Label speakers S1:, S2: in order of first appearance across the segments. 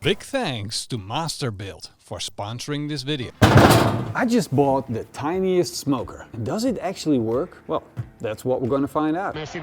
S1: Big thanks to masterbuilt for sponsoring this video.
S2: I just bought the tiniest smoker. And does it actually work? Well, that's what we're going to find out.
S3: Messy.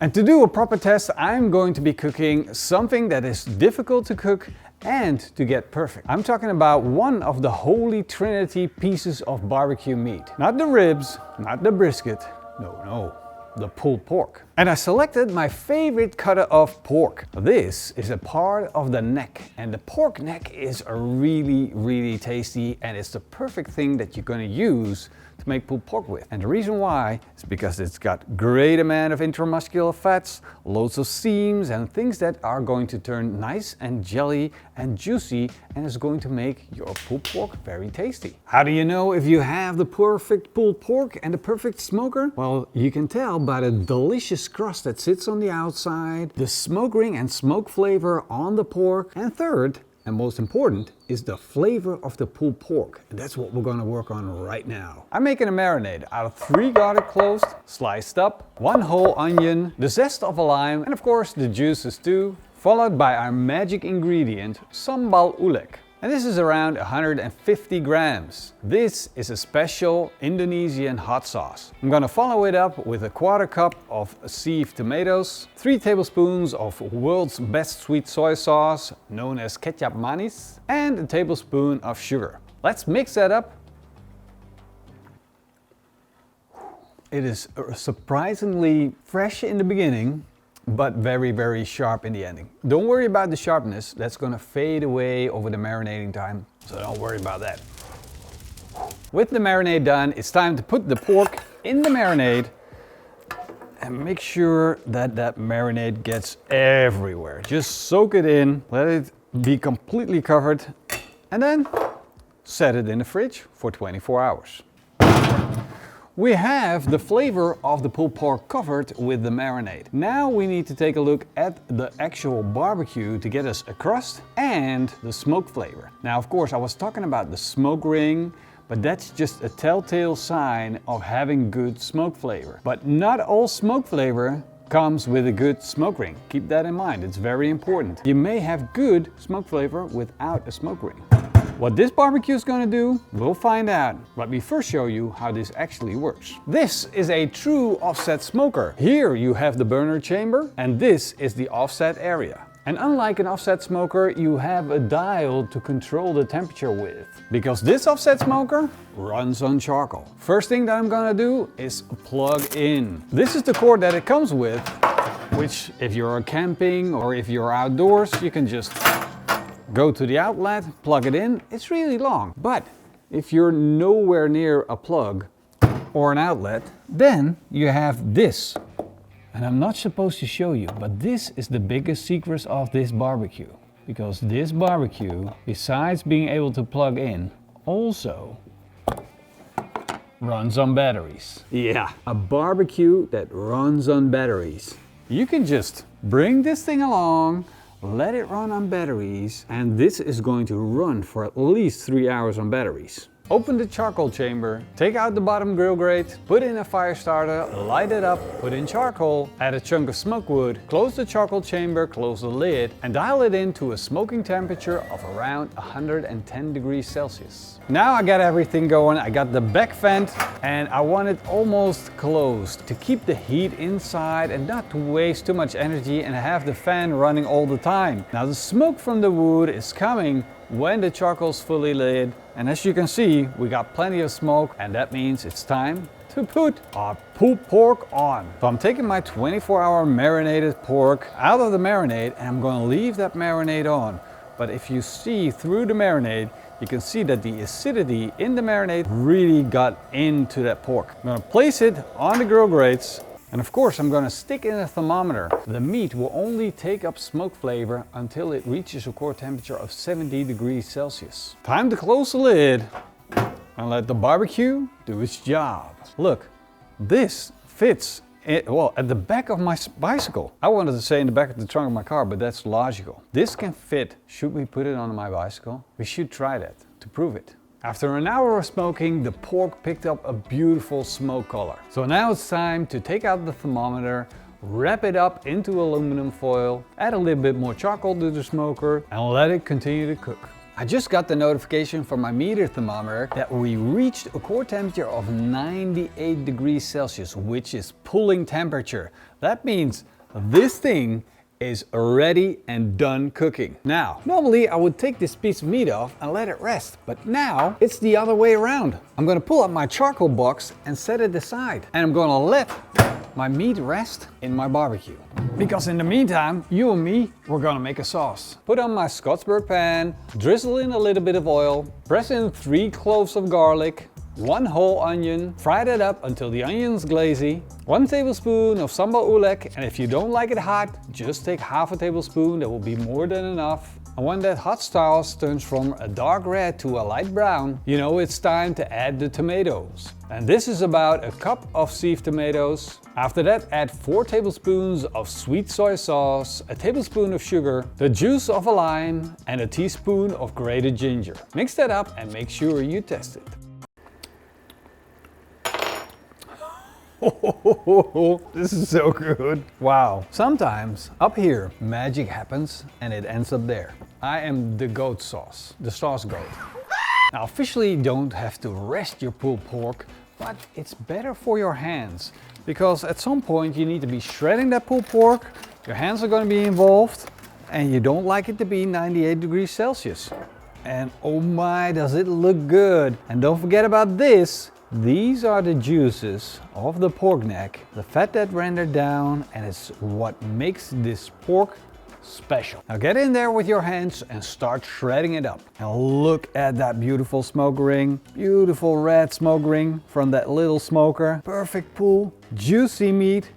S2: And to do a proper test, I'm going to be cooking something that is difficult to cook and to get perfect. I'm talking about one of the holy trinity pieces of barbecue meat. Not the ribs, not the brisket, no, the pulled pork. And I selected my favorite cutter of pork. This is a part of the neck, and the pork neck is a really tasty, and it's the perfect thing that you're going to use to make pulled pork with. And the reason why is because it's got great amount of intramuscular fats, loads of seams and things that are going to turn nice and jelly and juicy, and is going to make your pulled pork very tasty. How do you know if you have the perfect pulled pork and the perfect smoker? Well, you can tell by the delicious crust that sits on the outside, the smoke ring and smoke flavor on the pork, and third, and most important, is the flavor of the pulled pork. And that's what we're gonna work on right now. I'm making a marinade out of 3 garlic cloves, sliced up, 1 whole onion, the zest of a lime, and of course the juices too, followed by our magic ingredient, sambal oelek. And this is around 150 grams. This is a special Indonesian hot sauce. I'm gonna follow it up with a 1/4 cup of sieved tomatoes, 3 tablespoons of world's best sweet soy sauce, known as kecap manis, and a tablespoon of sugar. Let's mix that up. It is surprisingly fresh in the beginning, but very sharp in the ending. Don't worry about the sharpness, that's gonna fade away over the marinating time, so don't worry about that. With the marinade done, it's time to put the pork in the marinade and make sure that that marinade gets everywhere. Just soak it in, let it be completely covered, and then set it in the fridge for 24 hours. We have the flavor of the pulled pork covered with the marinade. Now we need to take a look at the actual barbecue to get us a crust and the smoke flavor. Now, of course, I was talking about the smoke ring, but that's just a telltale sign of having good smoke flavor. But not all smoke flavor comes with a good smoke ring. Keep that in mind, it's very important. You may have good smoke flavor without a smoke ring. What this barbecue is going to do, we'll find out. Let me first show you how this actually works. This is a true offset smoker. Here you have the burner chamber, and this is the offset area. And unlike an offset smoker, you have a dial to control the temperature with. Because this offset smoker runs on charcoal. First thing that I'm gonna do is plug in. This is the cord that it comes with, which if you're camping or if you're outdoors, you can just go to the outlet, plug it in. It's really long, but if you're nowhere near a plug or an outlet, then you have this. And I'm not supposed to show you, but this is the biggest secret of this barbecue. Because this barbecue, besides being able to plug in, also runs on batteries. Yeah, a barbecue that runs on batteries. You can just bring this thing along, let it run on batteries, and this is going to run for at least 3 hours on batteries. Open the charcoal chamber, take out the bottom grill grate, put in a fire starter, light it up, put in charcoal, add a chunk of smoke wood, close the charcoal chamber, close the lid, and dial it in to a smoking temperature of around 110 degrees Celsius. Now I got everything going, I got the back vent, and I want it almost closed to keep the heat inside and not to waste too much energy and have the fan running all the time. Now the smoke from the wood is coming when the charcoal's fully lit, and as you can see, we got plenty of smoke, and that means it's time to put our pulled pork on. So I'm taking my 24-hour marinated pork out of the marinade, and I'm going to leave that marinade on. But if you see through the marinade, you can see that the acidity in the marinade really got into that pork. I'm going to place it on the grill grates. And of course, I'm going to stick in a thermometer. The meat will only take up smoke flavor until it reaches a core temperature of 70 degrees Celsius. Time to close the lid and let the barbecue do its job. Look, this fits at the back of my bicycle. I wanted to say in the back of the trunk of my car, but that's logical. This can fit. Should we put it on my bicycle? We should try that to prove it. After an hour of smoking, the pork picked up a beautiful smoke color. So now it's time to take out the thermometer, wrap it up into aluminum foil, add a little bit more charcoal to the smoker, and let it continue to cook. I just got the notification from my meter thermometer that we reached a core temperature of 98 degrees Celsius, which is pulling temperature. That means this thing is ready and done cooking. Now, normally I would take this piece of meat off and let it rest, but now it's the other way around. I'm gonna pull up my charcoal box and set it aside, and I'm gonna let my meat rest in my barbecue. Because in the meantime, you and me, we're gonna make a sauce. Put on my Scotch-Brite pan, drizzle in a little bit of oil, press in 3 cloves of garlic, 1 whole onion, fry that up until the onion's glazy, 1 tablespoon of sambal oelek, and if you don't like it hot, just take half a tablespoon, that will be more than enough. And when that hot sauce turns from a dark red to a light brown, you know it's time to add the tomatoes. And this is about a cup of sieved tomatoes. After that, add 4 tablespoons of sweet soy sauce, a tablespoon of sugar, the juice of a lime, and a teaspoon of grated ginger. Mix that up and make sure you test it. This is so good. Wow. Sometimes up here magic happens and it ends up there. I am the goat sauce, the sauce goat. Now officially you don't have to rest your pulled pork, but it's better for your hands because at some point you need to be shredding that pulled pork, your hands are going to be involved, and you don't like it to be 98 degrees Celsius. And oh my, does it look good. And don't forget about this. These are the juices of the pork neck, the fat that rendered down, and it's what makes this pork special. Now get in there with your hands and start shredding it up. And look at that beautiful smoke ring, beautiful red smoke ring from that little smoker. Perfect pull, juicy meat.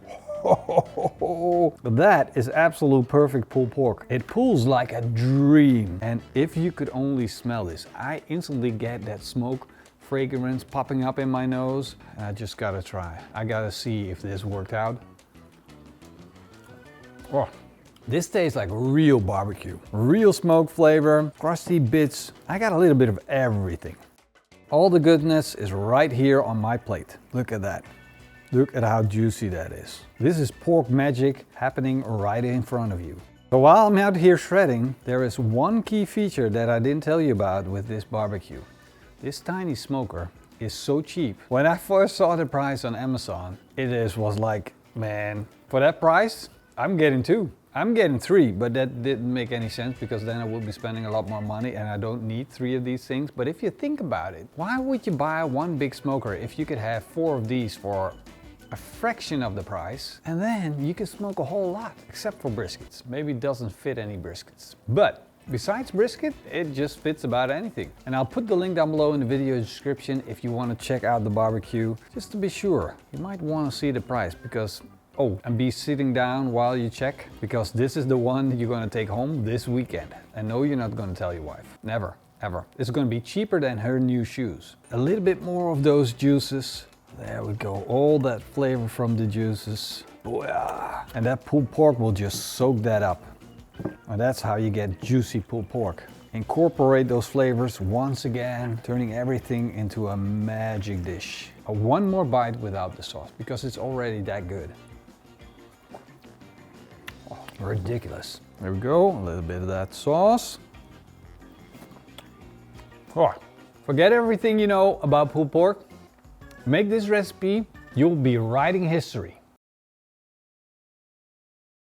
S2: That is absolute perfect pulled pork. It pulls like a dream. And if you could only smell this, I instantly get that smoke fragrance popping up in my nose. I just gotta try. I gotta see if this worked out. Oh, this tastes like real barbecue. Real smoke flavor, crusty bits. I got a little bit of everything. All the goodness is right here on my plate. Look at that. Look at how juicy that is. This is pork magic happening right in front of you. So while I'm out here shredding, there is one key feature that I didn't tell you about with this barbecue. This tiny smoker is so cheap. When I first saw the price on Amazon, was like, man, for that price, I'm getting 2. I'm getting 3, but that didn't make any sense because then I would be spending a lot more money and I don't need 3 of these things. But if you think about it, why would you buy one big smoker if you could have 4 of these for a fraction of the price, and then you can smoke a whole lot, except for briskets. Maybe it doesn't fit any briskets. But besides brisket, it just fits about anything. And I'll put the link down below in the video description if you want to check out the barbecue. Just to be sure, you might want to see the price because, oh, and be sitting down while you check, because this is the one you're going to take home this weekend. And no, you're not going to tell your wife. Never, ever. It's going to be cheaper than her new shoes. A little bit more of those juices. There we go, all that flavor from the juices. Booyah. And that pulled pork will just soak that up. And that's how you get juicy pulled pork. Incorporate those flavors once again, turning everything into a magic dish. One more bite without the sauce, because it's already that good. Oh, ridiculous. There we go, a little bit of that sauce. Oh, forget everything you know about pulled pork. Make this recipe, you'll be writing history.